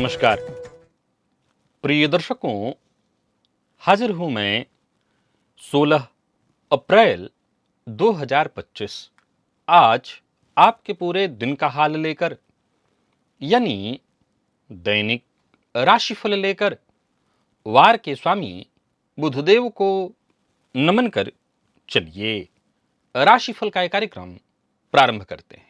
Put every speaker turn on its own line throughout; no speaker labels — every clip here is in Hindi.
नमस्कार प्रिय दर्शकों, हाजिर हूं मैं 16 अप्रैल 2025 आज आपके पूरे दिन का हाल लेकर, यानी दैनिक राशिफल लेकर वार के स्वामी बुधदेव को नमन कर चलिए राशिफल का एक कार्यक्रम प्रारंभ करते हैं।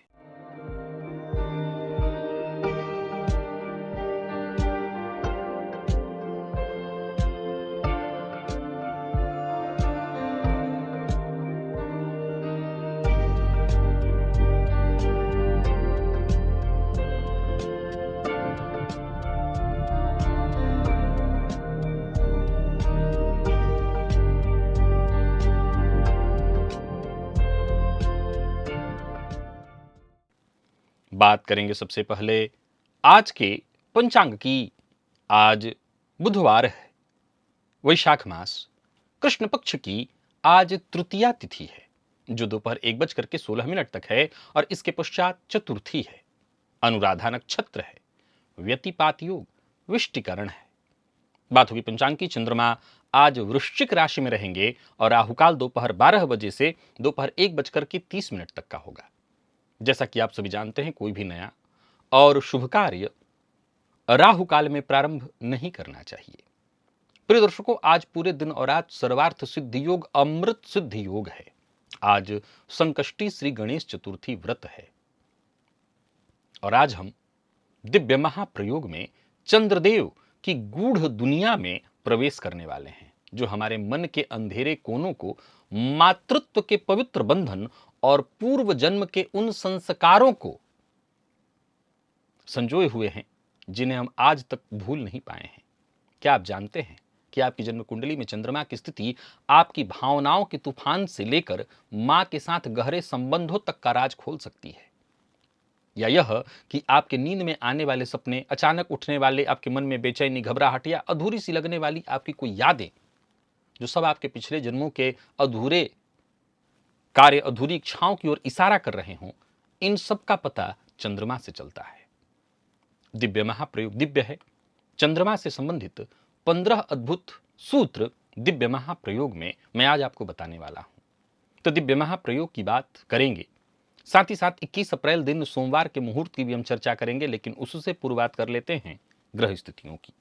बात करेंगे सबसे पहले आज के पंचांग की। आज बुधवार है, वैशाख मास, कृष्ण पक्ष की आज तृतीया तिथि है जो दोपहर 1:16 तक है और इसके पश्चात चतुर्थी है। अनुराधा नक्षत्र है, व्यतिपात योग, विष्टिकरण है। बात होगी पंचांग की। चंद्रमा आज वृश्चिक राशि में रहेंगे और राहुकाल दोपहर 12 बजे से दोपहर 1:30 तक का होगा। जैसा कि आप सभी जानते हैं, कोई भी नया और शुभ कार्य राहु काल में प्रारंभ नहीं करना चाहिए। प्रिय दर्शकों, आज पूरे दिन और आज सर्वार्थ सिद्धि योग, अमृत सिद्धि योग है। आज संकष्टी श्री गणेश चतुर्थी व्रत है और आज हम दिव्य महाप्रयोग में चंद्रदेव की गूढ़ दुनिया में प्रवेश करने वाले हैं, जो हमारे मन के अंधेरे कोनों को मातृत्व के पवित्र बंधन और पूर्व जन्म के उन संस्कारों को संजोए हुए हैं जिन्हें हम आज तक भूल नहीं पाए हैं। क्या आप जानते हैं कि आपकी जन्म कुंडली में चंद्रमा की स्थिति आपकी भावनाओं के तूफान से लेकर मां के साथ गहरे संबंधों तक का राज खोल सकती है? या यह कि आपके नींद में आने वाले सपने, अचानक उठने वाले आपके मन में बेचैनी, घबराहट या अधूरी सी लगने वाली आपकी कोई यादें, जो सब आपके पिछले जन्मों के अधूरे कार्य, अधूरी इच्छाओं की ओर इशारा कर रहे हों, इन सब का पता चंद्रमा से चलता है। दिव्य महाप्रयोग दिव्य है। चंद्रमा से संबंधित 15 अद्भुत सूत्र दिव्य महाप्रयोग में मैं आज आपको बताने वाला हूं। तो दिव्य महाप्रयोग की बात करेंगे, साथ ही साथ 21 अप्रैल दिन सोमवार के मुहूर्त की भी हम चर्चा करेंगे, लेकिन उससे पूर्व बात कर लेते हैं ग्रह स्थितियों की।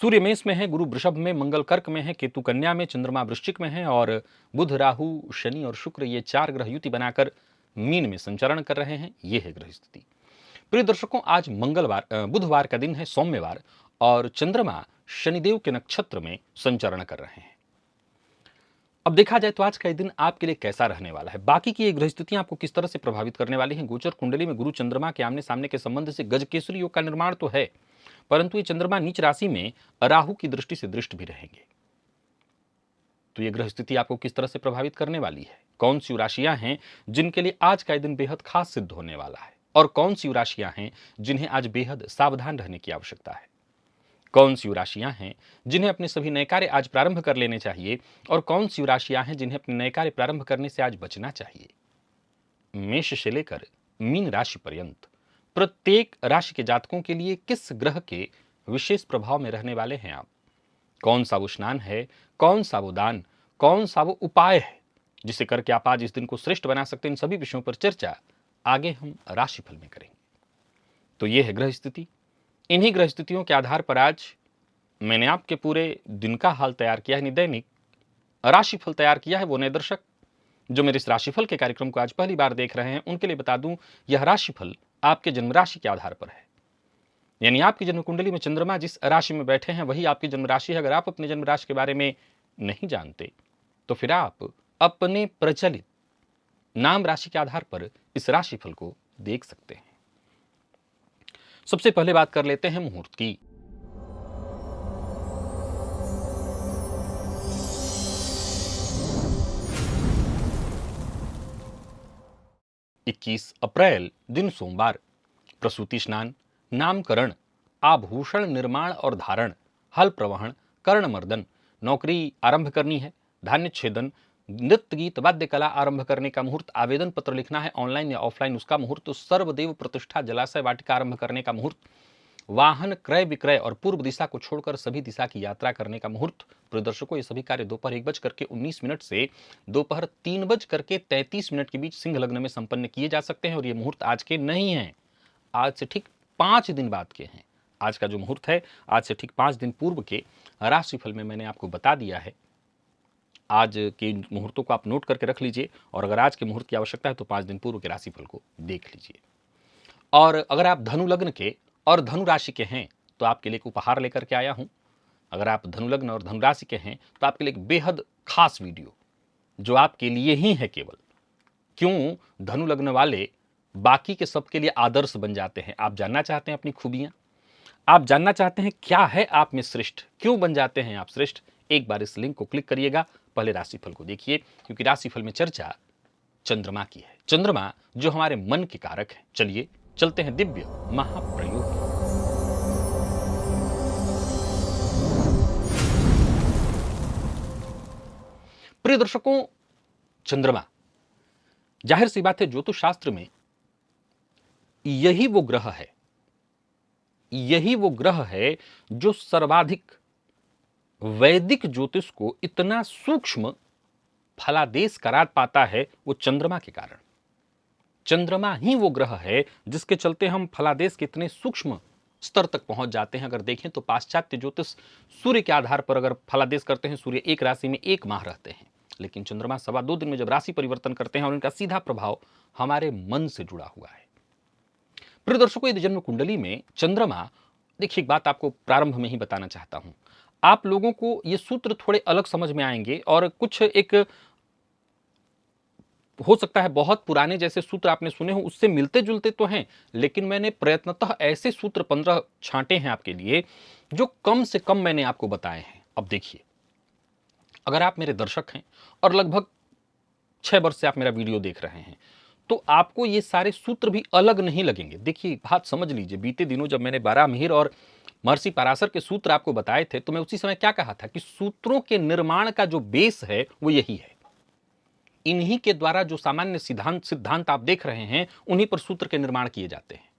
सूर्य मेष में है, गुरु वृषभ में, मंगल कर्क में है, केतु कन्या में, चंद्रमा वृश्चिक में है और बुध, राहु, शनि और शुक्र, ये 4 ग्रह युति बनाकर मीन में संचरण कर रहे हैं। ये है ग्रह स्थिति। प्रिय दर्शकों, आज बुधवार का दिन है, सोमवार, और चंद्रमा शनिदेव के नक्षत्र में संचरण कर रहे हैं। अब देखा जाए तो आज का दिन आपके लिए कैसा रहने वाला है, बाकी की ये ग्रह स्थितियां आपको किस तरह से प्रभावित करने वाली हैं। गोचर कुंडली में गुरु चंद्रमा के आमने सामने के संबंध से गजकेसरी योग का निर्माण तो है, परंतु ये चंद्रमा नीच राशि में राहु की दृष्टि से दृष्ट भी रहेंगे। तो ये ग्रह स्थिति आपको किस तरह से प्रभावित करने वाली है, कौन सी राशियां हैं जिनके लिए आज का दिन बेहद खास सिद्ध होने वाला है, और कौन सी राशियां हैं जिन्हें आज बेहद सावधान रहने की आवश्यकता है, कौन सी राशियां हैं जिन्हें अपने सभी नए कार्य आज प्रारंभ कर लेने चाहिए, और कौन सी राशियां हैं जिन्हें अपने नए कार्य प्रारंभ करने से आज बचना चाहिए। मेष से लेकर मीन राशि पर्यंत प्रत्येक राशि के जातकों के लिए किस ग्रह के विशेष प्रभाव में रहने वाले हैं आप, कौन सा वो स्नान है, कौन सा वो दान, कौन सा वो उपाय है जिसे करके आप आज इस दिन को श्रेष्ठ बना सकते हैं, इन सभी विषयों पर चर्चा आगे हम राशिफल में करेंगे। तो ये है ग्रह स्थिति। इन्हीं ग्रह स्थितियों के आधार पर आज मैंने आपके पूरे दिन का हाल तैयार किया है, दैनिक राशिफल तैयार किया है। वो नए दर्शक जो मेरे इस राशिफल के कार्यक्रम को आज पहली बार देख रहे हैं, उनके लिए बता दूं, यह राशिफल आपके जन्म राशि के आधार पर है, यानी आपकी जन्म कुंडली में चंद्रमा जिस राशि में बैठे हैं वही आपकी जन्म राशि है। अगर आप अपने जन्म राशि के बारे में नहीं जानते तो फिर आप अपने प्रचलित नाम राशि के आधार पर इस राशिफल को देख सकते हैं। सबसे पहले बात कर लेते हैं मुहूर्त की। इक्कीस अप्रैल दिन सोमवार, प्रसूति स्नान, नामकरण, आभूषण निर्माण और धारण, हल प्रवहन, कर्णमर्दन, नौकरी आरंभ करनी है, धान्य छेदन, नृत्य गीत वाद्य कला आरंभ करने का मुहूर्त, आवेदन पत्र लिखना है ऑनलाइन या ऑफलाइन उसका मुहूर्त, तो सर्वदेव प्रतिष्ठा जलाशय वाटिका आरंभ करने का मुहूर्त, वाहन क्रय विक्रय और पूर्व दिशा को छोड़कर सभी दिशा की यात्रा करने का मुहूर्त। प्रदर्शकों ये सभी कार्य दोपहर 1:19 से दोपहर 3:33 के बीच सिंह लग्न में संपन्न किए जा सकते हैं और ये मुहूर्त आज के नहीं है, आज से ठीक 5 दिन बाद के हैं। आज का जो मुहूर्त है आज से ठीक 5 दिन पूर्व के राशिफल में मैंने आपको बता दिया है। आज के मुहूर्तों को आप नोट करके रख लीजिए और अगर आज के मुहूर्त की आवश्यकता है तो 5 दिन पूर्व के राशिफल को देख लीजिए। और अगर आप धनु लग्न के और धनु राशि के हैं तो आपके लिए एक उपहार लेकर के आया हूं। अगर आप धनु लग्न और धनु राशि के हैं तो आपके लिए एक बेहद खास वीडियो जो आपके लिए ही है केवल। क्यों धनु लग्न वाले बाकी के सबके लिए आदर्श बन जाते हैं? आप जानना चाहते हैं अपनी खूबियां, आप जानना चाहते हैं क्या है आप में श्रेष्ठ, क्यों बन जाते हैं आप श्रेष्ठ? एक बार इस लिंक को क्लिक करिएगा, पहले राशिफल को देखिए क्योंकि राशिफल में चर्चा चंद्रमा की है। चंद्रमा जो हमारे मन के कारक है। चलिए चलते हैं दिव्य महाप्रयोग। प्रिय दर्शकों, चंद्रमा जाहिर सी बात है ज्योतिष शास्त्र में यही वो ग्रह है, यही वो ग्रह है जो सर्वाधिक वैदिक ज्योतिष को इतना सूक्ष्म फलादेश करार पाता है, वो चंद्रमा के कारण। चंद्रमा ही वो ग्रह है जिसके चलते हम फलादेश के इतने सूक्ष्म स्तर तक पहुंच जाते हैं। अगर देखें तो पाश्चात्य ज्योतिष सूर्य के आधार पर अगर फलादेश करते हैं, सूर्य एक राशि में 1 माह रहते हैं, लेकिन चंद्रमा 2.25 दिन में जब राशि परिवर्तन करते हैं और इनका सीधा प्रभाव हमारे मन से जुड़ा हुआ है। प्रिय दर्शकों, यदि जन्म कुंडली में चंद्रमा, देखिए एक बात आपको प्रारंभ में ही बताना चाहता हूं, आप लोगों को ये सूत्र थोड़े अलग समझ में आएंगे और कुछ एक हो सकता है बहुत पुराने जैसे सूत्र आपने सुने हो, उससे मिलते जुलते तो हैं, लेकिन मैंने प्रयत्नतः ऐसे सूत्र 15 छांटे हैं आपके लिए जो कम से कम मैंने आपको बताए हैं। अब देखिए, अगर आप मेरे दर्शक हैं और लगभग 6 वर्ष से आप मेरा वीडियो देख रहे हैं तो आपको ये सारे सूत्र भी अलग नहीं लगेंगे। देखिए बात समझ लीजिए, बीते दिनों जब मैंने 12 मिहिर और महर्षि पराशर के सूत्र आपको बताए थे तो मैं उसी समय क्या कहा था कि सूत्रों के निर्माण का जो बेस है वो यही है। इन्हीं के द्वारा जो सामान्य सिद्धांत आप देख रहे हैं उन्हीं पर सूत्र के निर्माण किए जाते हैं।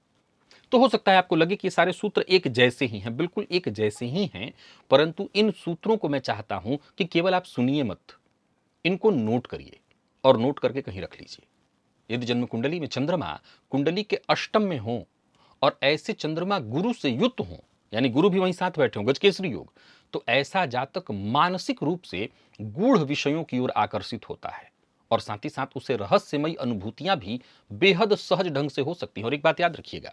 तो हो सकता है आपको लगे कि ये सारे सूत्र एक जैसे ही हैं, बिल्कुल एक जैसे ही हैं, परंतु इन सूत्रों को मैं चाहता हूं कि केवल आप सुनिए मत, इनको नोट करिए और नोट करके कहीं रख लीजिए। यदि जन्म कुंडली में चंद्रमा कुंडली के अष्टम में हो और ऐसे चंद्रमा गुरु से युक्त हो, यानी गुरु भी वहीं साथ बैठे हो, गजकेसरी योग, तो ऐसा जातक मानसिक रूप से गूढ़ विषयों की ओर आकर्षित होता है और साथ ही साथ उसे रहस्यमयी अनुभूतियां भी बेहद सहज ढंग से हो सकती हैं। और एक बात याद रखिएगा,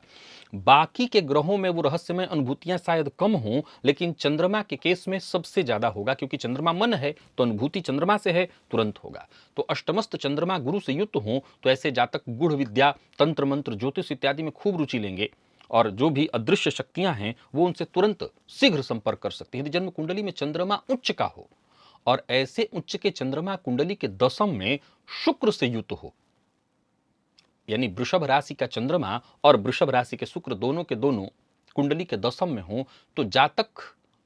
बाकी के ग्रहों में वो रहस्यमय अनुभूतियां शायद कम हों, लेकिन चंद्रमा के केस में सबसे ज्यादा होगा, क्योंकि चंद्रमा मन है तो अनुभूति चंद्रमा से है, तुरंत होगा। तो अष्टमस्त चंद्रमा गुरु से युक्त हो तो ऐसे जातक गूढ़ विद्या, तंत्र मंत्र, ज्योतिष इत्यादि में खूब रुचि लेंगे और जो भी अदृश्य शक्तियां हैं वो उनसे तुरंत शीघ्र संपर्क कर सकती है। यदि जन्म कुंडली में चंद्रमा उच्च का हो और ऐसे उच्च के चंद्रमा कुंडली के दशम में शुक्र से युक्त हो, यानी वृषभ राशि का चंद्रमा और वृषभ राशि के शुक्र दोनों के दोनों कुंडली के दशम में हो, तो जातक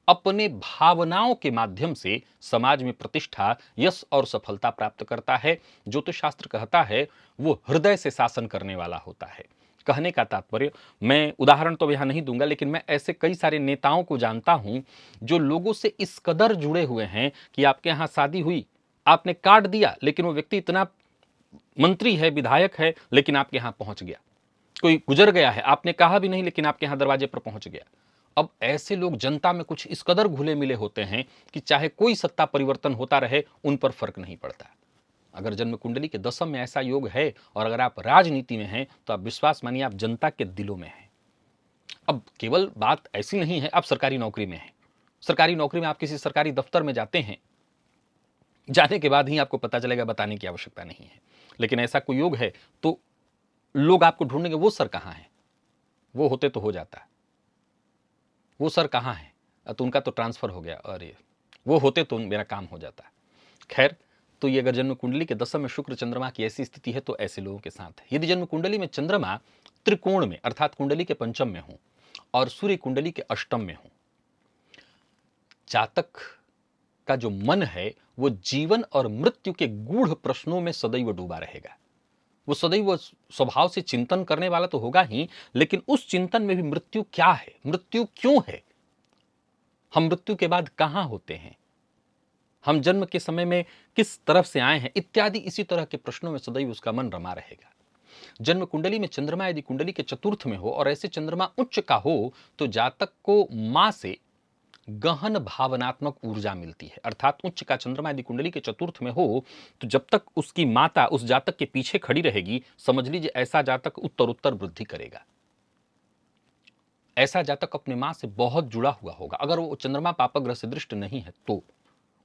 अपने भावनाओं के माध्यम से समाज में प्रतिष्ठा, यश और सफलता प्राप्त करता है। ज्योतिष शास्त्र कहता है वो हृदय से शासन करने वाला होता है। कहने का तात्पर्य, मैं उदाहरण तो यहां नहीं दूंगा, लेकिन मैं ऐसे कई सारे नेताओं को जानता हूं जो लोगों से इस कदर जुड़े हुए हैं कि आपके यहां शादी हुई, आपने कार्ड दिया, लेकिन वो व्यक्ति इतना मंत्री है, विधायक है, लेकिन आपके यहां पहुंच गया। कोई गुजर गया है, आपने कहा भी नहीं, लेकिन आपके यहां दरवाजे पर पहुंच गया। अब ऐसे लोग जनता में कुछ इस कदर घुले मिले होते हैं कि चाहे कोई सत्ता परिवर्तन होता रहे उन पर फर्क नहीं पड़ता। अगर जन्म कुंडली के दशम में ऐसा योग है और अगर आप राजनीति में हैं तो आप विश्वास मानिए आप जनता के दिलों में हैं। अब केवल बात ऐसी नहीं है आप सरकारी नौकरी में हैं, सरकारी नौकरी में आप किसी सरकारी दफ्तर में जाते हैं, जाने के बाद ही आपको पता चलेगा, बताने की आवश्यकता नहीं है। लेकिन ऐसा कोई योग है तो लोग आपको ढूंढेंगे, वो सर कहां है, वो होते तो हो जाता, वो सर कहां है, तो उनका तो ट्रांसफर हो गया, अरे वो होते तो मेरा काम हो जाता। खैर, तो ये अगर जन्म कुंडली के दशम में शुक्र चंद्रमा की ऐसी स्थिति है तो ऐसे लोगों के साथ है। यदि जन्म कुंडली में चंद्रमा त्रिकोण में अर्थात कुंडली के पंचम में हो और सूर्य कुंडली के अष्टम में हो, जातक का जो मन है वो जीवन और मृत्यु के गूढ़ प्रश्नों में सदैव डूबा रहेगा। वो सदैव स्वभाव से चिंतन करने वाला तो होगा ही, लेकिन उस चिंतन में भी मृत्यु क्या है, मृत्यु क्यों है, हम मृत्यु के बाद कहां होते हैं, हम जन्म के समय में किस तरफ से आए हैं, इत्यादि इसी तरह के प्रश्नों में सदैव उसका मन रमा रहेगा। जन्म कुंडली में चंद्रमा यदि कुंडली के चतुर्थ में हो और ऐसे चंद्रमा उच्च का हो तो जातक को मां से गहन भावनात्मक ऊर्जा मिलती है। अर्थात उच्च का चंद्रमा यदि कुंडली के चतुर्थ में हो तो जब तक उसकी माता उस जातक के पीछे खड़ी रहेगी, समझ लीजिए ऐसा जातक उत्तरोत्तर वृद्धि करेगा। ऐसा जातक अपने मां से बहुत जुड़ा हुआ होगा। अगर वो चंद्रमा पापग्रह से दृष्ट नहीं है तो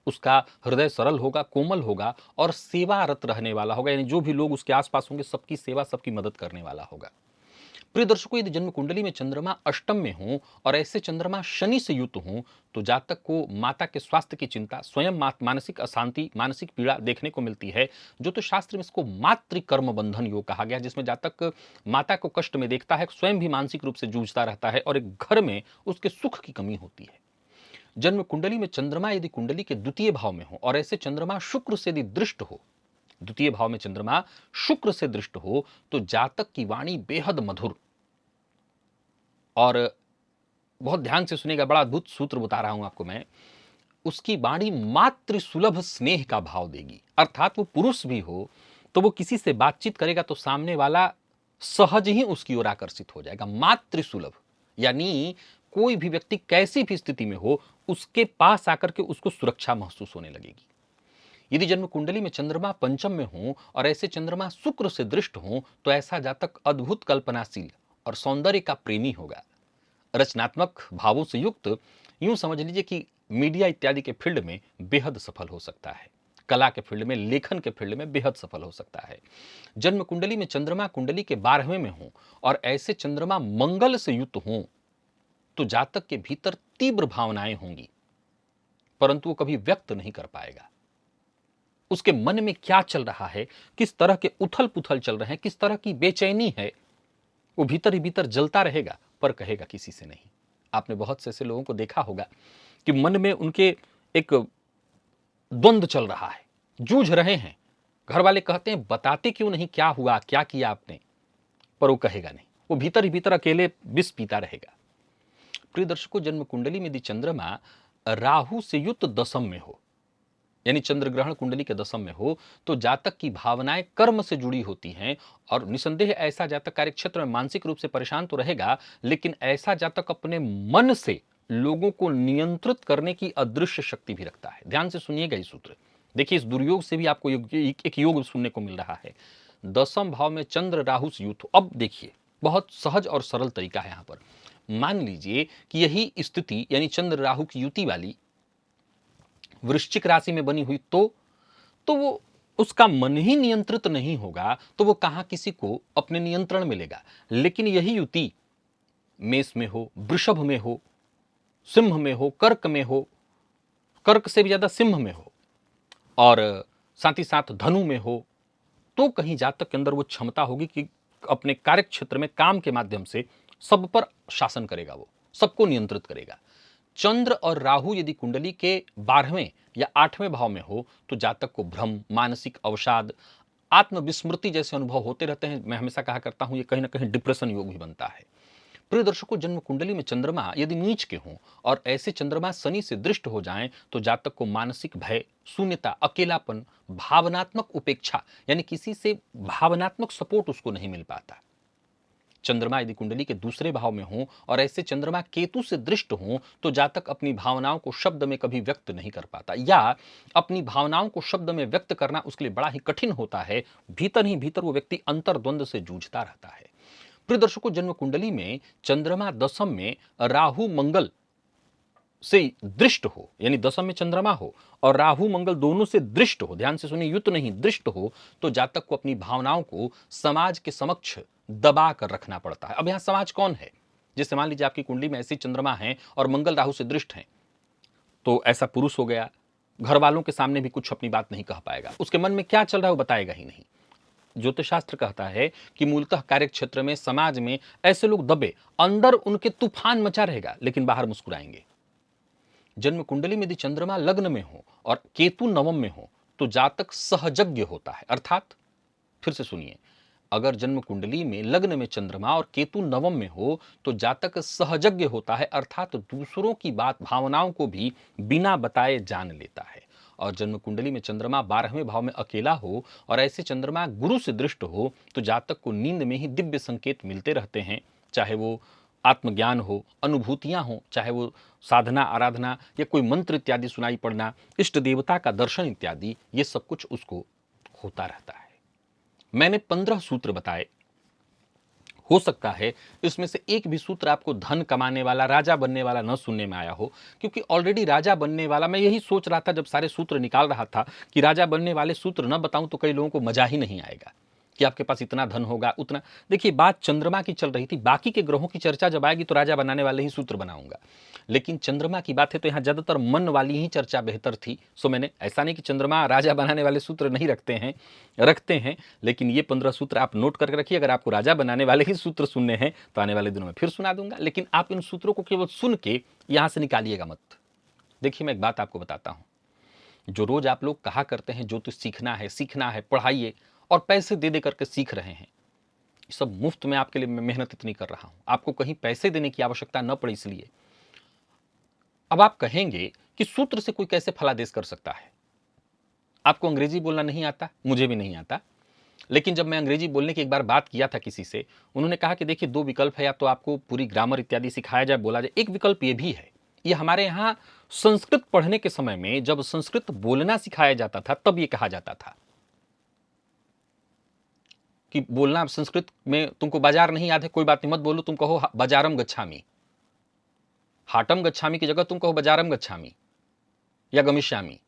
उसका हृदय सरल होगा, कोमल होगा और सेवारत रहने वाला होगा, यानी जो भी लोग उसके आसपास होंगे सबकी सेवा, सबकी मदद करने वाला होगा। प्रिय दर्शकों, यदि जन्म कुंडली में चंद्रमा अष्टम में हो और ऐसे चंद्रमा शनि से युक्त हो तो जातक को माता के स्वास्थ्य की चिंता, स्वयं मानसिक अशांति, मानसिक पीड़ा देखने को मिलती है। जो तो शास्त्र में इसको मातृकर्म बंधन योग कहा गया, जिसमें जातक माता को कष्ट में देखता है, स्वयं भी मानसिक रूप से जूझता रहता है और एक घर में उसके सुख की कमी होती है। जन्म कुंडली में चंद्रमा यदि कुंडली के द्वितीय भाव में हो और ऐसे चंद्रमा शुक्र से यदि दृष्ट हो, द्वितीय भाव में चंद्रमा शुक्र से दृष्ट हो तो जातक की वाणी बेहद मधुर, और बहुत ध्यान से सुनेगा, बड़ा अद्भुत सूत्र बता रहा हूं आपको मैं, उसकी वाणी मातृ सुलभ स्नेह का भाव देगी। अर्थात वो पुरुष भी हो तो वो किसी से बातचीत करेगा तो सामने वाला सहज ही उसकी ओर आकर्षित हो जाएगा। मातृ सुलभ यानी कोई भी व्यक्ति कैसी भी स्थिति में हो उसके पास आकर के उसको सुरक्षा महसूस होने लगेगी। यदि जन्म कुंडली में चंद्रमा पंचम में हो और ऐसे चंद्रमा शुक्र से दृष्ट हो तो ऐसा जातक अद्भुत कल्पनाशील और सौंदर्य का प्रेमी होगा। रचनात्मक भावों से युक्त, यूं समझ लीजिए कि मीडिया इत्यादि के फील्ड में बेहद सफल हो सकता है, कला के फील्ड में, लेखन के फील्ड में बेहद सफल हो सकता है। जन्म कुंडली में चंद्रमा कुंडली के 12वें में हो और ऐसे चंद्रमा मंगल से युक्त हो तो जातक के भीतर तीव्र भावनाएं होंगी, परंतु वो कभी व्यक्त नहीं कर पाएगा। उसके मन में क्या चल रहा है, किस तरह के उथल पुथल चल रहे हैं, किस तरह की बेचैनी है, वो भीतर ही भीतर जलता रहेगा पर कहेगा किसी से नहीं। आपने बहुत से ऐसे लोगों को देखा होगा कि मन में उनके एक द्वंद्व चल रहा है, जूझ रहे हैं। घर वाले कहते हैं बताते क्यों नहीं, क्या हुआ, क्या किया आपने, पर वो कहेगा नहीं, वो भीतर ही भीतर अकेले विष पीता रहेगा। प्रिय दर्शकों, जन्म कुंडली में यदि चंद्रमा राहु से युक्त दशम में हो, यानी चंद्र ग्रहण कुंडली के दशम में हो तो जातक की भावनाएं कर्म से जुड़ी होती हैं और निसंदेह ऐसा जातक कार्य क्षेत्र में मानसिक रूप से परेशान तो रहेगा, लेकिन ऐसा जातक अपने मन से लोगों को नियंत्रित करने की अदृश्य शक्ति भी रखता है। ध्यान से सुनिएगा इस सूत्र, देखिए इस दुर्योग से भी आपको एक योग सुनने को मिल रहा है। दसम भाव में चंद्र राहु से युक्त हो। अब देखिए बहुत सहज और सरल तरीका है। यहां पर मान लीजिए कि यही स्थिति यानी चंद्र राहु की युति वाली वृश्चिक राशि में बनी हुई तो वो उसका मन ही नियंत्रित नहीं होगा तो वो कहां किसी को अपने नियंत्रण में लेगा। लेकिन यही युति मेष में हो, वृषभ में हो, सिंह में हो, कर्क में हो, कर्क से भी ज्यादा सिंह में हो और साथ ही साथ धनु में हो, तो कहीं जातक के अंदर वो क्षमता होगी कि अपने कार्य क्षेत्र में काम के माध्यम से सब पर शासन करेगा, वो सबको नियंत्रित करेगा। चंद्र और राहु यदि कुंडली के 12वें या 8वें भाव में हो तो जातक को भ्रम, मानसिक अवसाद, आत्मविस्मृति जैसे अनुभव होते रहते हैं। मैं हमेशा कहा करता हूं ये कहीं ना कहीं डिप्रेशन योग भी बनता है। प्रिय दर्शकों, जन्म कुंडली में चंद्रमा यदि नीच के हों और ऐसे चंद्रमा शनि से दृष्ट हो जाएं तो जातक को मानसिक भय, शून्यता, अकेलापन, भावनात्मक उपेक्षा यानी किसी से भावनात्मक सपोर्ट उसको नहीं मिल पाता। चंद्रमा यदि कुंडली के दूसरे भाव में हो और ऐसे चंद्रमा केतु से दृष्ट हो तो जातक अपनी भावनाओं को शब्द में कभी व्यक्त नहीं कर पाता या अपनी भावनाओं को शब्द में व्यक्त करना उसके लिए बड़ा ही कठिन होता है। भीतर ही भीतर वो व्यक्ति अंतर्द्वंद से जूझता रहता है। प्रिय दर्शकों, जन्म कुंडली में चंद्रमा दशम में राहु मंगल से दृष्ट हो, यानी दशम में चंद्रमा हो और राहु मंगल दोनों से दृष्ट हो, ध्यान से सुनिए, युत नहीं दृष्ट हो, तो जातक को अपनी भावनाओं को समाज के समक्ष दबा कर रखना पड़ता है। अब यहां समाज कौन है? जैसे मान लीजिए आपकी कुंडली में ऐसी चंद्रमा है और मंगल राहु से दृष्ट है, तो ऐसा पुरुष हो गया, घर वालों के सामने भी कुछ अपनी बात नहीं कह पाएगा, उसके मन में क्या चल रहा है वो बताएगा ही नहीं। ज्योतिष शास्त्र कहता है कि मूलतः कार्य क्षेत्र में, समाज में ऐसे लोग दबे, अंदर उनके तूफान मचा रहेगा लेकिन बाहर मुस्कुराएंगे। जन्म कुंडली में यदि चंद्रमा लग्न में हो और केतु नवम में हो तो जातक सहजज्ञ होता है। अर्थात फिर से सुनिए, अगर जन्म कुंडली में लग्न में चंद्रमा और केतु नवम में हो तो जातक सहजज्ञ होता है, अर्थात दूसरों की बात भावनाओं को भी बिना बताए जान लेता है। और जन्म कुंडली में चंद्रमा 12वें भाव में अकेला हो और ऐसे चंद्रमा गुरु से दृष्ट हो तो जातक को नींद में ही दिव्य संकेत मिलते रहते हैं, चाहे वो आत्मज्ञान हो, अनुभूतियां हो, चाहे वो साधना आराधना या कोई मंत्र इत्यादि सुनाई पड़ना, इष्ट देवता का दर्शन इत्यादि, ये सब कुछ उसको होता रहता है। मैंने 15 सूत्र बताए, हो सकता है इसमें से एक भी सूत्र आपको धन कमाने वाला, राजा बनने वाला न सुनने में आया हो, क्योंकि ऑलरेडी राजा बनने वाला, मैं यही सोच रहा था जब सारे सूत्र निकाल रहा था कि राजा बनने वाले सूत्र न बताऊं तो कई लोगों को मजा ही नहीं आएगा कि आपके पास इतना धन होगा उतना। देखिए, बात चंद्रमा की चल रही थी, बाकी के ग्रहों की चर्चा जब आएगी तो राजा बनाने वाले ही सूत्र बनाऊंगा, लेकिन चंद्रमा की बात है तो यहां ज्यादातर मन वाली ही चर्चा बेहतर थी। सो मैंने, ऐसा नहीं कि चंद्रमा राजा बनाने वाले सूत्र नहीं रखते हैं, लेकिन ये 15 सूत्र आप नोट करके रखिए। अगर आपको राजा बनाने वाले ही सूत्र सुनने हैं तो आने वाले दिनों में फिर सुना दूंगा, लेकिन आप इन सूत्रों को केवल सुन के यहां से निकालिएगा मत। देखिए, मैं एक बात आपको बताता हूं, जो रोज आप लोग कहा करते हैं ज्योतिष सीखना है, पढ़ाइए, और पैसे दे दे करके सीख रहे हैं, सब मुफ्त में आपके लिए मैं मेहनत इतनी कर रहा हूं, आपको कहीं पैसे देने की आवश्यकता न पड़े इसलिए। अब आप कहेंगे कि सूत्र से कोई कैसे फलादेश कर सकता है? आपको अंग्रेजी बोलना नहीं आता, मुझे भी नहीं आता, लेकिन जब मैं अंग्रेजी बोलने की एक बार बात किया था किसी से, उन्होंने कहा कि देखिए 2 विकल्प है, या तो आपको पूरी ग्रामर इत्यादि सिखाया जाए, बोला जाए, एक विकल्प ये भी है, ये हमारे यहाँ संस्कृत पढ़ने के समय में जब संस्कृत बोलना सिखाया जाता था तब ये कहा जाता था कि बोलना संस्कृत में, तुमको बाजार नहीं याद है, कोई बात नहीं, मत बोलो, तुम कहो बाजारम गच्छामी, हाटम गच्छामी की जगह तुम कहो बाजारम गच्छामी या गमिष्यामी,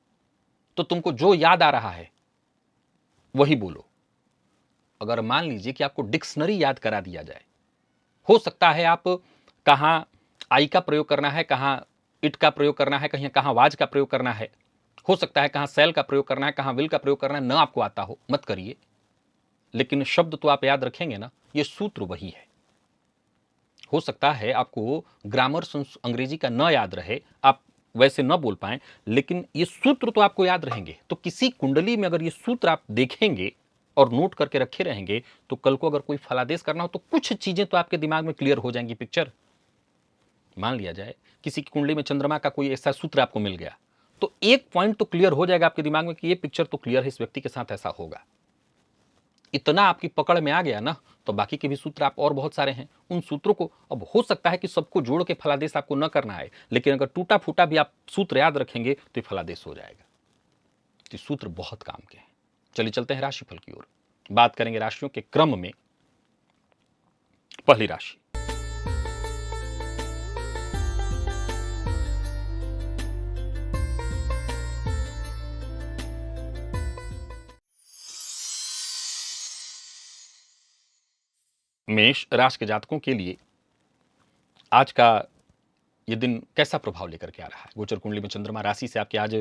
तो तुमको जो याद आ रहा है वही बोलो। अगर मान लीजिए कि आपको डिक्शनरी याद करा दिया जाए, हो सकता है आप कहां आई का प्रयोग करना है, कहां इट का प्रयोग करना है, कहीं कहां वाज का प्रयोग करना है, हो सकता है कहां सेल का प्रयोग करना है, कहां विल का प्रयोग करना है, न आपको आता हो, मत करिए, लेकिन शब्द तो आप याद रखेंगे ना, ये सूत्र वही है। हो सकता है आपको ग्रामर अंग्रेजी का न याद रहे, आप वैसे न बोल पाए, लेकिन ये सूत्र तो आपको याद रहेंगे। तो किसी कुंडली में अगर ये सूत्र आप देखेंगे और नोट करके रखे रहेंगे तो कल को अगर कोई फलादेश करना हो तो कुछ चीजें तो आपके दिमाग में क्लियर हो जाएंगी। पिक्चर मान लिया जाए किसी की कुंडली में चंद्रमा का कोई ऐसा सूत्र आपको मिल गया तो एक पॉइंट तो क्लियर हो जाएगा आपके दिमाग में कि ये पिक्चर तो क्लियर है, इस व्यक्ति के साथ ऐसा होगा। इतना आपकी पकड़ में आ गया ना, तो बाकी के भी सूत्र आप और बहुत सारे हैं, उन सूत्रों को, अब हो सकता है कि सबको जोड़ के फलादेश आपको न करना है, लेकिन अगर टूटा फूटा भी आप सूत्र याद रखेंगे तो फलादेश हो जाएगा। तो सूत्र बहुत काम के हैं। चलिए चलते हैं राशिफल की ओर, बात करेंगे राशियों के क्रम में। पहली राशि मेष राशि के जातकों के लिए आज का ये दिन कैसा प्रभाव लेकर के आ रहा है। गोचर कुंडली में चंद्रमा राशि से आपके आज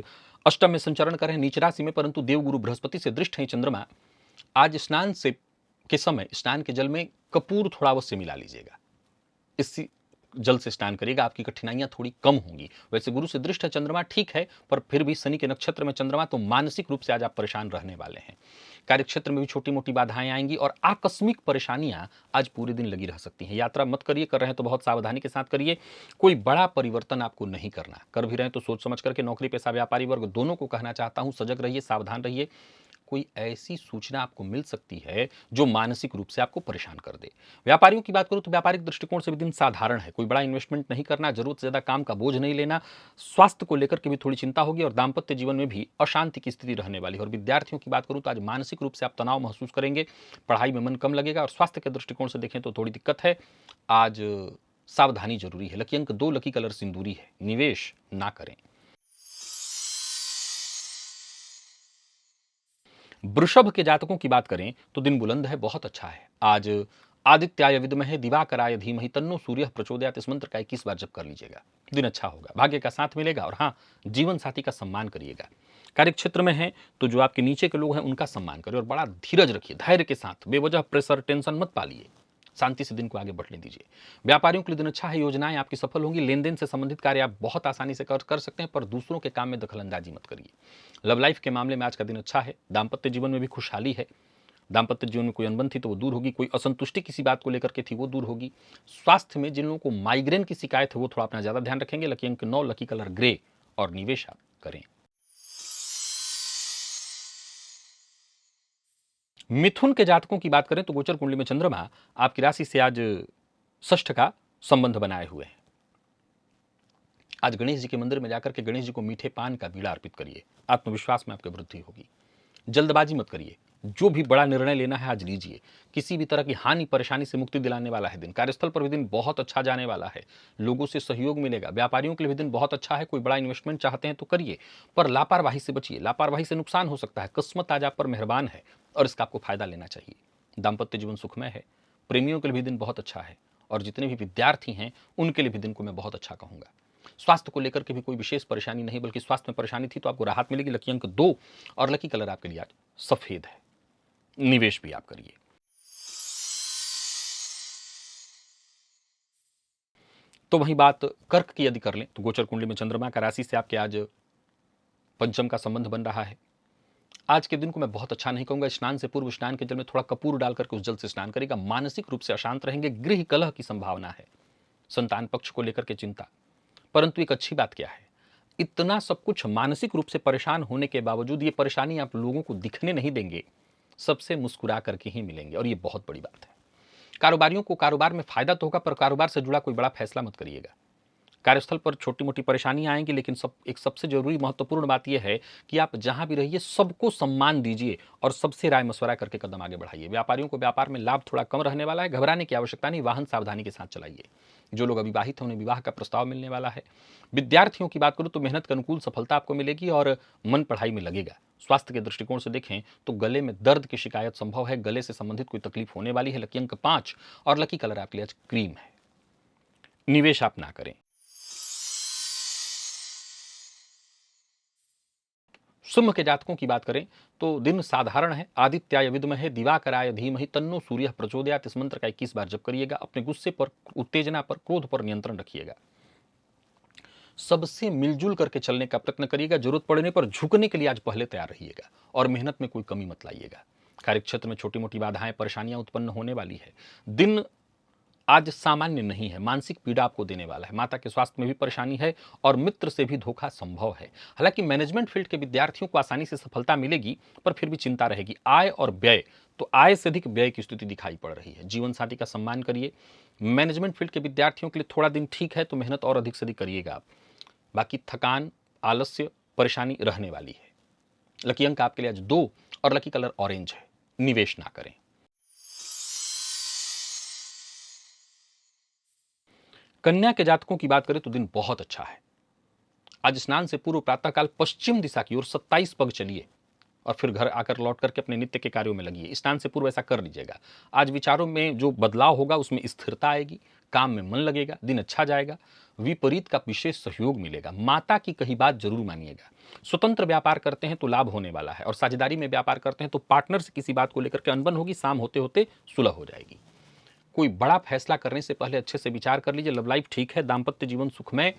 अष्टम में संचरण कर रहे हैं, नीच राशि में, परंतु देवगुरु बृहस्पति से दृष्ट है चंद्रमा। आज स्नान से के समय स्नान के जल में कपूर थोड़ा अवश्य मिला लीजिएगा, इसी जल से स्नान करिएगा, आपकी कठिनाइयां थोड़ी कम होंगी। वैसे गुरु से दृष्ट है चंद्रमा, ठीक है, पर फिर भी शनि के नक्षत्र में चंद्रमा, तो मानसिक रूप से आज आप परेशान रहने वाले हैं। कार्यक्षेत्र में भी छोटी मोटी बाधाएं आएंगी और आकस्मिक परेशानियां आज पूरे दिन लगी रह सकती हैं। यात्रा मत करिए, कर रहे हैं तो बहुत सावधानी के साथ करिए। कोई बड़ा परिवर्तन आपको नहीं करना, कर भी रहे हैं तो सोच समझ करके। नौकरी पेशा व्यापारी वर्ग दोनों को कहना चाहता हूं, सजग रहिए, सावधान रहिए। कोई ऐसी सूचना आपको मिल सकती है जो मानसिक रूप से आपको परेशान कर दे। व्यापारियों की बात करूं तो व्यापारिक दृष्टिकोण से भी दिन साधारण है, कोई बड़ा इन्वेस्टमेंट नहीं करना, जरूरत से ज्यादा काम का बोझ नहीं लेना। स्वास्थ्य को लेकर के भी थोड़ी चिंता होगी और दाम्पत्य जीवन में भी अशांति की स्थिति रहने वाली है। और विद्यार्थियों की बात करूं तो आज मानसिक रूप से आप तनाव महसूस करेंगे, पढ़ाई में मन कम लगेगा। और स्वास्थ्य के दृष्टिकोण से देखें तो थोड़ी दिक्कत है, आज सावधानी जरूरी है। लकी अंक 2, लकी कलर सिंदूरी है, निवेश ना करें। वृषभ के जातकों की बात करें तो दिन बुलंद है, बहुत अच्छा है। आज आदित्याय विद्महे दिवाकराय धीमहि तन्नो सूर्यः प्रचोदयात्, इस मंत्र का 21 बार जप कर लीजिएगा, दिन अच्छा होगा, भाग्य का साथ मिलेगा। और हाँ, जीवन साथी का सम्मान करिएगा। कार्यक्षेत्र में है तो जो आपके नीचे के लोग हैं उनका सम्मान करिए और बड़ा धीरज रखिए, धैर्य के साथ। बेवजह प्रेशर टेंशन मत पालिए, शांति से दिन को आगे बढ़ने दीजिए। व्यापारियों के लिए दिन अच्छा है, योजनाएं आपकी सफल होंगी। लेन देन से संबंधित कार्य आप बहुत आसानी से कर सकते हैं, पर दूसरों के काम में दखलंदाजी मत करिए। लव लाइफ के मामले में आज का दिन अच्छा है। दाम्पत्य जीवन में भी खुशहाली है। दाम्पत्य जीवन में कोई अनबन थी तो वो दूर होगी, कोई असंतुष्टि किसी बात को लेकर के थी वो दूर होगी। स्वास्थ्य में जिन लोगों को माइग्रेन की शिकायत है वो थोड़ा अपना ज्यादा ध्यान रखेंगे। लकी अंक 9, लकी कलर ग्रे और निवेश आप करें। मिथुन के जातकों की बात करें तो गोचर कुंडली में चंद्रमा आपकी राशि से आज षष्ठ का संबंध बनाए हुए हैं। आज गणेश जी के मंदिर में जाकर के गणेश जी को मीठे पान का बीड़ा अर्पित करिए। आत्मविश्वास में आपकी वृद्धि होगी। जल्दबाजी मत करिए। जो भी बड़ा निर्णय लेना है आज लीजिए। किसी भी तरह की हानि परेशानी से मुक्ति दिलाने वाला है दिन। कार्यस्थल पर भी दिन बहुत अच्छा जाने वाला है। लोगों से सहयोग मिलेगा। व्यापारियों के लिए भी दिन बहुत अच्छा है। कोई बड़ा इन्वेस्टमेंट चाहते हैं तो करिए, पर लापरवाही से बचिए। लापरवाही से नुकसान हो सकता है। किस्मत आज आप पर मेहरबान है और इसका आपको फायदा लेना चाहिए। दाम्पत्य जीवन सुखमय है। प्रेमियों के लिए भी दिन बहुत अच्छा है और जितने भी विद्यार्थी हैं उनके लिए भी दिन को मैं बहुत अच्छा कहूंगा। स्वास्थ्य को लेकर के भी कोई विशेष परेशानी नहीं, बल्कि स्वास्थ्य में परेशानी थी तो आपको राहत मिलेगी। लकी अंक 2 और लकी कलर आपके लिए आज सफेद है। निवेश भी आप करिए। तो वही बात कर्क की यदि कर लें तो गोचर कुंडली में चंद्रमा का राशि से आपके आज पंचम का संबंध बन रहा है। आज के दिन को मैं बहुत अच्छा नहीं कहूंगा। स्नान से पूर्व स्नान के जल में थोड़ा कपूर डालकर के उस जल से स्नान करेगा। मानसिक रूप से अशांत रहेंगे। गृह कलह की संभावना है। संतान पक्ष को लेकर के चिंता। परंतु एक अच्छी बात क्या है, इतना सब कुछ मानसिक रूप से परेशान होने के बावजूद ये परेशानी आप लोगों को दिखने नहीं देंगे। सबसे मुस्कुरा करके ही मिलेंगे और ये बहुत बड़ी बात है। कारोबारियों को कारोबार में फायदा तो होगा, पर कारोबार से जुड़ा कोई बड़ा फैसला मत करिएगा। कार्यस्थल पर छोटी मोटी परेशानियां आएंगी, लेकिन एक सबसे जरूरी महत्वपूर्ण बात यह है कि आप जहां भी रहिए सबको सम्मान दीजिए और सबसे राय मशवरा करके कदम आगे बढ़ाइए। व्यापारियों को व्यापार में लाभ थोड़ा कम रहने वाला है। घबराने की आवश्यकता नहीं। वाहन सावधानी के साथ चलाइए। जो लोग अविवाहित हैं उन्हें विवाह का प्रस्ताव मिलने वाला है। विद्यार्थियों की बात करूं तो मेहनत के अनुकूल सफलता आपको मिलेगी और मन पढ़ाई में लगेगा। स्वास्थ्य के दृष्टिकोण से देखें तो गले में दर्द की शिकायत संभव है। गले से संबंधित कोई तकलीफ होने वाली है। लकी अंक 5 और लकी कलर आपके लिए आज क्रीम है। निवेश आप ना करें। सिंह के जातकों की बात करें तो दिन साधारण है। आदित्याय विद्महे दिवाकराय धीमहि तन्नो सूर्य प्रचोदयात। इस मंत्र का 21 बार जप करिएगा। अपने गुस्से पर, उत्तेजना पर, क्रोध पर नियंत्रण रखिएगा। सबसे मिलजुल करके चलने का प्रयत्न करिएगा। जरूरत पड़ने पर झुकने के लिए आज पहले तैयार रहिएगा और मेहनत में कोई कमी मत लाइएगा। कार्यक्षेत्र में छोटी मोटी बाधाएं परेशानियां उत्पन्न होने वाली है। दिन आज सामान्य नहीं है। मानसिक पीड़ा आपको देने वाला है। माता के स्वास्थ्य में भी परेशानी है और मित्र से भी धोखा संभव है। हालांकि मैनेजमेंट फील्ड के विद्यार्थियों को आसानी से सफलता मिलेगी, पर फिर भी चिंता रहेगी। आय और व्यय, तो आय से अधिक व्यय की स्थिति दिखाई पड़ रही है। जीवन साथी का सम्मान करिए। मैनेजमेंट फील्ड के विद्यार्थियों के लिए थोड़ा दिन ठीक है, तो मेहनत और अधिक से अधिक करिएगा आप। बाकी थकान, आलस्य, परेशानी रहने वाली है। लकी अंक आपके लिए आज 2 और लकी कलर ऑरेंज है। निवेश ना करें। कन्या के जातकों की बात करें तो दिन बहुत अच्छा है। आज स्नान से पूर्व प्रातःकाल पश्चिम दिशा की ओर 27 पग चलिए और फिर घर आकर लौट करके अपने नित्य के कार्यों में लगिए। स्नान से पूर्व ऐसा कर लीजिएगा। आज विचारों में जो बदलाव होगा उसमें स्थिरता आएगी। काम में मन लगेगा। दिन अच्छा जाएगा। विपरीत का विशेष सहयोग मिलेगा। माता की कही बात जरूर मानिएगा। स्वतंत्र व्यापार करते हैं तो लाभ होने वाला है और साझेदारी में व्यापार करते हैं तो पार्टनर से किसी बात को लेकर के अनबन होगी। शाम होते होते सुलह हो जाएगी। कोई बड़ा फैसला करने से पहले अच्छे से विचार कर लीजिए। लव लाइफ ठीक है। दाम्पत्य जीवन सुखमय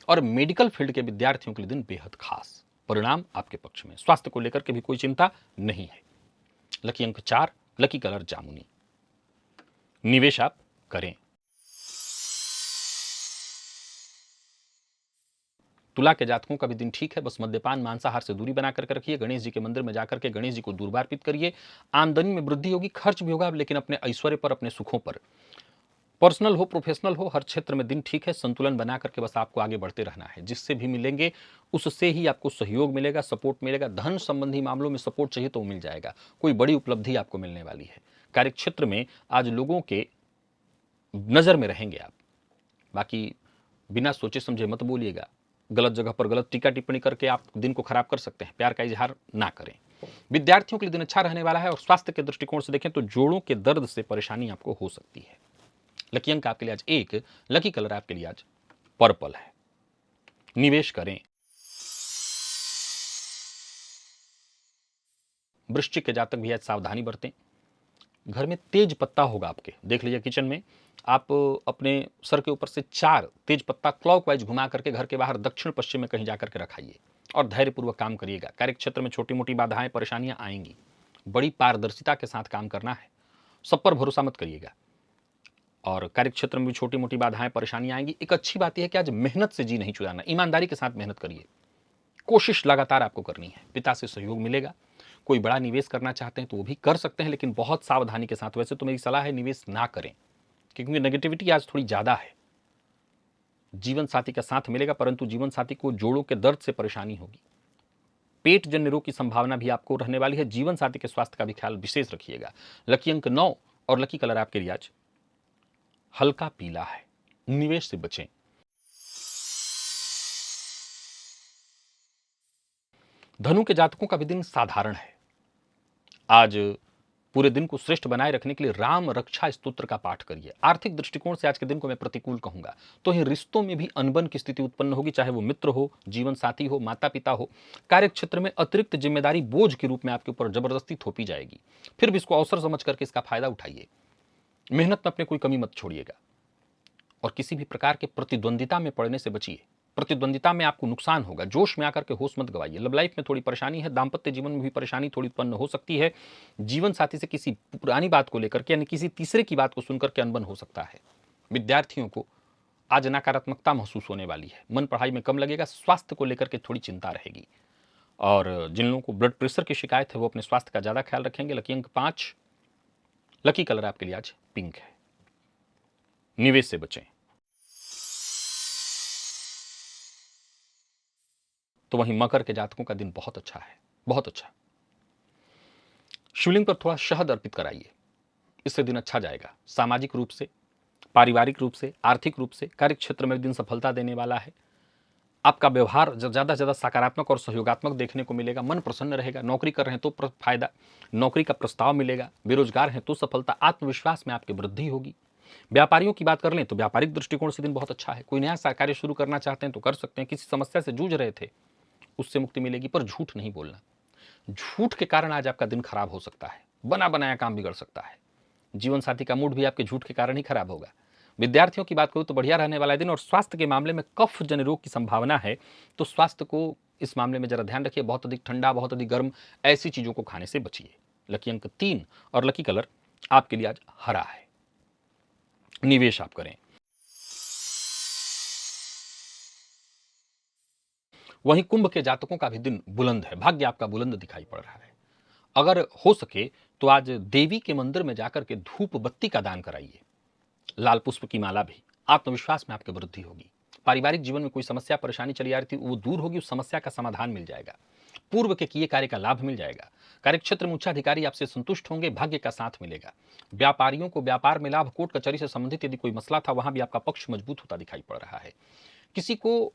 और मेडिकल फील्ड के विद्यार्थियों के लिए दिन बेहद खास। परिणाम आपके पक्ष में। स्वास्थ्य को लेकर के भी कोई चिंता नहीं है। लकी अंक 4, लकी कलर जामुनी। निवेश आप करें। तुला के जातकों का भी दिन ठीक है। बस मद्यपान मांसाहार से दूरी बना करके रखिए। गणेश जी के मंदिर में जाकर के गणेश जी को दूर्वा अर्पित करिए। आमदनी में वृद्धि होगी। खर्च भी होगा, लेकिन अपने ऐश्वर्य पर, अपने सुखों पर, पर्सनल हो प्रोफेशनल हो, हर क्षेत्र में दिन ठीक है। संतुलन बना करके बस आपको आगे बढ़ते रहना है। जिससे भी मिलेंगे उससे ही आपको सहयोग मिलेगा, सपोर्ट मिलेगा। धन संबंधी मामलों में सपोर्ट चाहिए तो मिल जाएगा। कोई बड़ी उपलब्धि आपको मिलने वाली है। कार्यक्षेत्र में आज लोगों के नजर में रहेंगे आप। बाकी बिना सोचे समझे मत बोलिएगा। गलत जगह पर गलत टीका टिप्पणी करके आप दिन को खराब कर सकते हैं। प्यार का इजहार ना करें। विद्यार्थियों के लिए दिन अच्छा रहने वाला है और स्वास्थ्य के दृष्टिकोण से देखें तो जोड़ों के दर्द से परेशानी आपको हो सकती है। लकी अंक आपके लिए आज 1, लकी कलर आपके लिए आज पर्पल है। निवेश करें। वृश्चिक के जातक भी आज सावधानी बरतें। घर में तेज पत्ता होगा आपके, देख लीजिए किचन में आप अपने सर के ऊपर से 4 तेज पत्ता क्लॉकवाइज घुमा करके घर के बाहर दक्षिण पश्चिम में कहीं जाकर के रखाइए और धैर्यपूर्वक काम करिएगा। कार्य क्षेत्र में छोटी मोटी बाधाएं परेशानियां आएंगी, बड़ी पारदर्शिता के साथ काम करना है, सब पर भरोसा मत करिएगा। और कार्य क्षेत्र में भी छोटी मोटी बाधाएं परेशानियां आएंगी। एक अच्छी बात यह है कि आज मेहनत से जी नहीं चुराना, ईमानदारी के साथ मेहनत करिए, कोशिश लगातार आपको करनी है। पिता से सहयोग मिलेगा। कोई बड़ा निवेश करना चाहते हैं तो वो भी कर सकते हैं, लेकिन बहुत सावधानी के साथ। वैसे तो मेरी सलाह है निवेश ना करें, क्योंकि नेगेटिविटी आज थोड़ी ज्यादा है। जीवन साथी का साथ मिलेगा, परंतु जीवन साथी को जोड़ों के दर्द से परेशानी होगी। पेट जन्य रोग की संभावना भी आपको रहने वाली है। जीवन साथी के स्वास्थ्य का भी ख्याल विशेष रखिएगा। लकी अंक 9 और लकी कलर आपके लिए आज हल्का पीला है। निवेश से बचें। धनु के जातकों का भी दिन साधारण है। आज पूरे दिन को श्रेष्ठ बनाए रखने के लिए राम रक्षा स्तोत्र का पाठ करिए। आर्थिक दृष्टिकोण से आज के दिन को मैं प्रतिकूल कहूंगा, तो इन रिश्तों में भी अनबन की स्थिति उत्पन्न होगी, चाहे वो मित्र हो, जीवन साथी हो, माता पिता हो। कार्य क्षेत्र में अतिरिक्त जिम्मेदारी बोझ के रूप में आपके ऊपर जबरदस्ती थोपी जाएगी, फिर भी इसको अवसर समझ करके इसका फायदा उठाइए। मेहनत में अपने कोई कमी मत छोड़िएगा और किसी भी प्रकार के प्रतिद्वंदिता में पड़ने से बचिए। प्रतिद्वंदिता में आपको नुकसान होगा, जोश में आकर के होश मत गवाइए। लव लाइफ में थोड़ी परेशानी है, दाम्पत्य जीवन में भी परेशानी थोड़ी उत्पन्न हो सकती है। जीवन साथी से किसी पुरानी बात को लेकर के यानी किसी तीसरे की बात को सुनकर के अनबन हो सकता है। विद्यार्थियों को आज नकारात्मकता महसूस होने वाली है, मन पढ़ाई में कम लगेगा, स्वास्थ्य को लेकर के थोड़ी चिंता रहेगी। और जिन लोगों को ब्लड प्रेशर की शिकायत है वो अपने स्वास्थ्य का ज्यादा ख्याल रखेंगे। लकी अंक 5, लकी कलर आपके लिए आज पिंक है। निवेश से बचें। तो वहीं मकर के जातकों का दिन बहुत अच्छा है, बहुत अच्छा। शिवलिंग पर थोड़ा शहद अर्पित कराइए, इससे दिन अच्छा जाएगा। सामाजिक रूप से, पारिवारिक रूप से, आर्थिक रूप से, कार्य क्षेत्र में दिन सफलता देने वाला है। आपका व्यवहार ज्यादा से ज्यादा सकारात्मक और सहयोगात्मक देखने को मिलेगा। मन प्रसन्न रहेगा। नौकरी कर रहे हैं तो फायदा, नौकरी का प्रस्ताव मिलेगा। बेरोजगार हैं तो सफलता। आत्मविश्वास में आपकी वृद्धि होगी। व्यापारियों की बात कर लें तो व्यापारिक दृष्टिकोण से दिन बहुत अच्छा है। कोई नया कार्य शुरू करना चाहते हैं तो कर सकते हैं। किसी समस्या से जूझ रहे थे उससे मुक्ति मिलेगी, पर झूठ नहीं बोलना। झूठ के कारण आज आपका दिन खराब हो सकता है, बना बनाया काम बिगड़ सकता है। जीवन साथी का मूड भी आपके झूठ के कारण ही खराब होगा। विद्यार्थियों की बात करूं तो बढ़िया रहने वाला दिन। और स्वास्थ्य के मामले में कफ जन्य रोग की संभावना है, तो स्वास्थ्य को इस मामले में जरा ध्यान रखिए। बहुत अधिक ठंडा, बहुत अधिक गर्म ऐसी चीजों को खाने से बचिए। लकी अंक 3 और लकी कलर आपके लिए आज हरा है। निवेश आप करें। वहीं कुंभ के जातकों का भी दिन बुलंद है। भाग्य आपका बुलंद दिखाई पड़ रहा है। अगर हो सके तो आज देवी के मंदिर में जाकर के धूप बत्ती का दान कराइए, लाल पुष्प की माला भी। आत्मविश्वास में आपकी वृद्धि होगी। पारिवारिक जीवन में कोई समस्या परेशानी चली आ रही थी वो दूर होगी, उस समस्या का समाधान मिल जाएगा। पूर्व के किए कार्य का लाभ मिल जाएगा। कार्यक्षेत्र में उच्चाधिकारी आपसे संतुष्ट होंगे। भाग्य का साथ मिलेगा। व्यापारियों को व्यापार में लाभ, कोर्ट कचहरी से संबंधित यदि कोई मसला था वहां भी आपका पक्ष मजबूत होता दिखाई पड़ रहा है। किसी को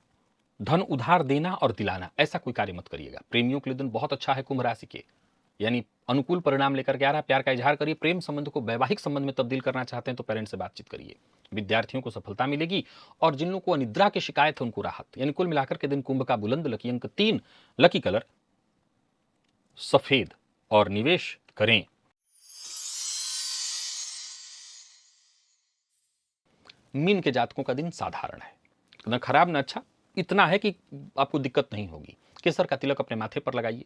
धन उधार देना और दिलाना ऐसा कोई कार्य मत करिएगा। प्रेमियों के लिए दिन बहुत अच्छा है। कुंभ राशि के यानी अनुकूल परिणाम लेकर के आ रहा है। प्यार का इजहार करिए। प्रेम संबंध को वैवाहिक संबंध में तब्दील करना चाहते हैं तो पेरेंट्स से बातचीत करिए। विद्यार्थियों को सफलता मिलेगी और जिन लोगों को अनिद्रा की शिकायत है उनको राहत। यानी कुल मिलाकर के दिन कुंभ का बुलंद। लकी अंक 3, लकी कलर सफेद और निवेश करें। मीन के जातकों का दिन साधारण है, न खराब न अच्छा। इतना है कि आपको दिक्कत नहीं होगी। केसर का तिलक अपने माथे पर लगाइए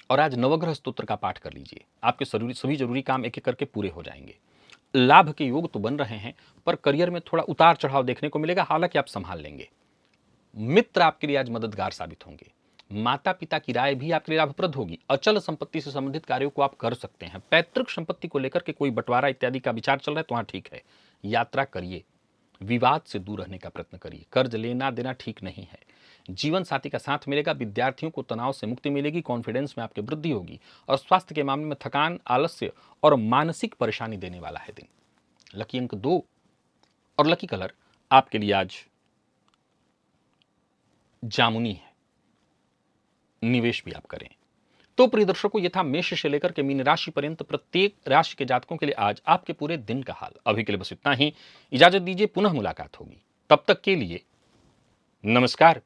और आज नवग्रह स्तोत्र का पाठ कर लीजिए। आपके सभी जरूरी काम एक एक करके पूरे हो जाएंगे। लाभ के योग तो बन रहे हैं, पर करियर में थोड़ा उतार चढ़ाव देखने को मिलेगा, हालांकि आप संभाल लेंगे। मित्र आपके लिए आज मददगार साबित होंगे। माता पिता की राय भी आपके लिए लाभप्रद होगी। अचल संपत्ति से संबंधित कार्यों को आप कर सकते हैं। पैतृक संपत्ति को लेकर के कोई बंटवारा इत्यादि का विचार चल रहा है तो हाँ ठीक है। यात्रा करिए। विवाद से दूर रहने का प्रयत्न करिए। कर्ज लेना देना ठीक नहीं है। जीवन साथी का साथ मिलेगा। विद्यार्थियों को तनाव से मुक्ति मिलेगी। कॉन्फिडेंस में आपकी वृद्धि होगी। और स्वास्थ्य के मामले में थकान, आलस्य और मानसिक परेशानी देने वाला है दिन। लकी अंक 2 और लकी कलर आपके लिए आज जामुनी है। निवेश भी आप करें। तो प्रिय दर्शकों, ये था मेष से लेकर के मीन राशि पर्यंत प्रत्येक राशि के जातकों के लिए आज आपके पूरे दिन का हाल। अभी के लिए बस इतना ही। इजाजत दीजिए, पुनः मुलाकात होगी। तब तक के लिए नमस्कार।